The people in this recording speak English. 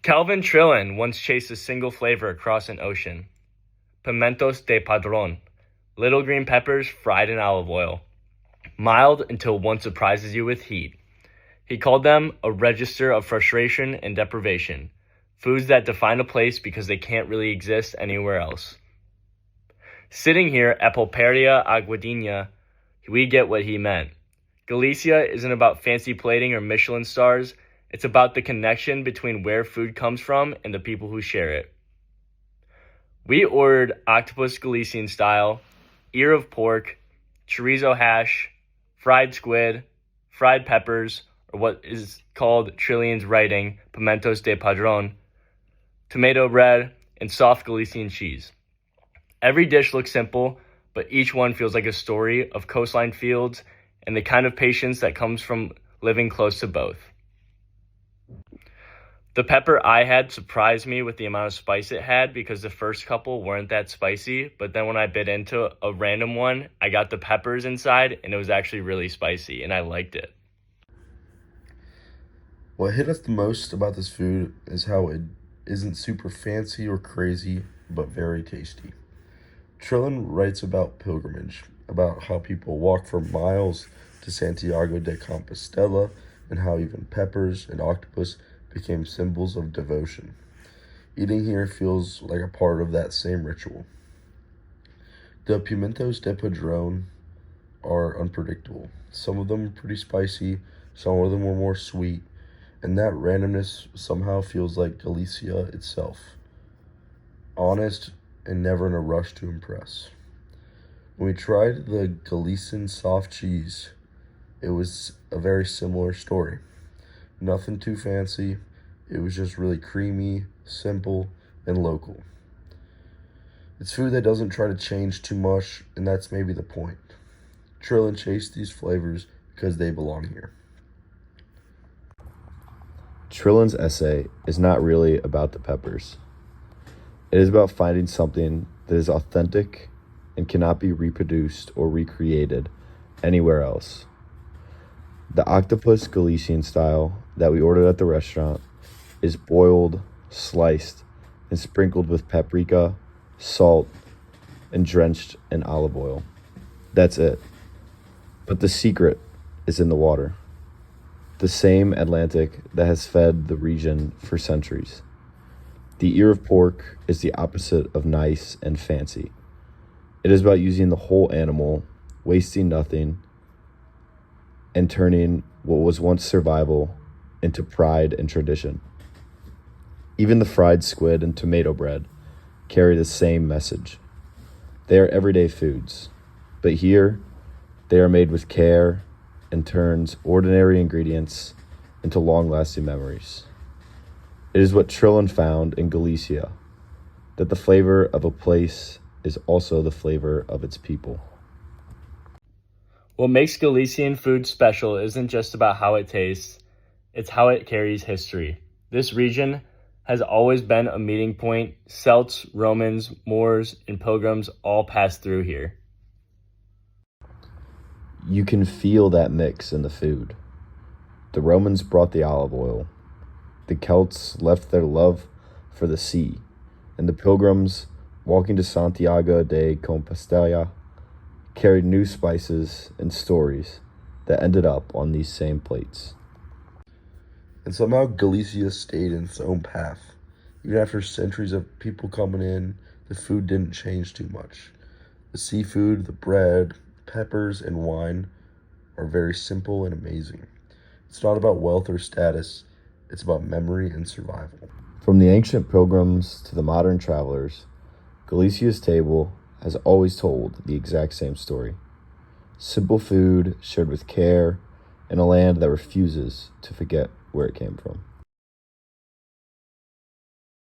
Calvin Trillin once chased a single flavor across an ocean. Pimentos de padron, little green peppers fried in olive oil, mild until one surprises you with heat. He called them a register of frustration and deprivation, foods that define a place because they can't really exist anywhere else. Sitting here at Pulperia Aguadina, we get what he meant. Galicia isn't about fancy plating or Michelin stars. It's about the connection between where food comes from and the people who share it. We ordered octopus Galician style, ear of pork, chorizo hash, fried squid, fried peppers, or what is called Trillion's writing, pimentos de padron, tomato bread, and soft Galician cheese. Every dish looks simple, but each one feels like a story of coastline fields and the kind of patience that comes from living close to both. The pepper I had surprised me with the amount of spice it had because the first couple weren't that spicy, but then when I bit into a random one, I got the peppers inside and it was actually really spicy and I liked it. What hit us the most about this food is how it isn't super fancy or crazy, but very tasty. Trillin writes about pilgrimage, about how people walk for miles to Santiago de Compostela, and how even peppers and octopus became symbols of devotion. Eating here feels like a part of that same ritual. The pimentos de padron are unpredictable. Some of them are pretty spicy, some of them are more sweet, and that randomness somehow feels like Galicia itself. Honest and never in a rush to impress. When we tried the Galician soft cheese, it was a very similar story. Nothing too fancy, it was just really creamy, simple, and local. It's food that doesn't try to change too much, and that's maybe the point. Trillin chased these flavors because they belong here. Trillin's essay is not really about the peppers. It is about finding something that is authentic and cannot be reproduced or recreated anywhere else. The octopus Galician style that we ordered at the restaurant is boiled, sliced, and sprinkled with paprika, salt, and drenched in olive oil. That's it. But the secret is in the water. The same Atlantic that has fed the region for centuries. The ear of pork is the opposite of nice and fancy. It is about using the whole animal, wasting nothing, and turning what was once survival into pride and tradition. Even the fried squid and tomato bread carry the same message. They are everyday foods, but here they are made with care and turns ordinary ingredients into long-lasting memories. It is what Trillin found in Galicia, that the flavor of a place is also the flavor of its people. What makes Galician food special isn't just about how it tastes, it's how it carries history. This region has always been a meeting point. Celts, Romans, Moors, and pilgrims all passed through here. You can feel that mix in the food. The Romans brought the olive oil. The Celts left their love for the sea, and the pilgrims, walking to Santiago de Compostela, carried new spices and stories that ended up on these same plates. And somehow Galicia stayed in its own path. Even after centuries of people coming in, the food didn't change too much. The seafood, the bread, peppers, and wine are very simple and amazing. It's not about wealth or status, it's about memory and survival. From the ancient pilgrims to the modern travelers, Galicia's table has always told the exact same story. Simple food shared with care in a land that refuses to forget where it came from.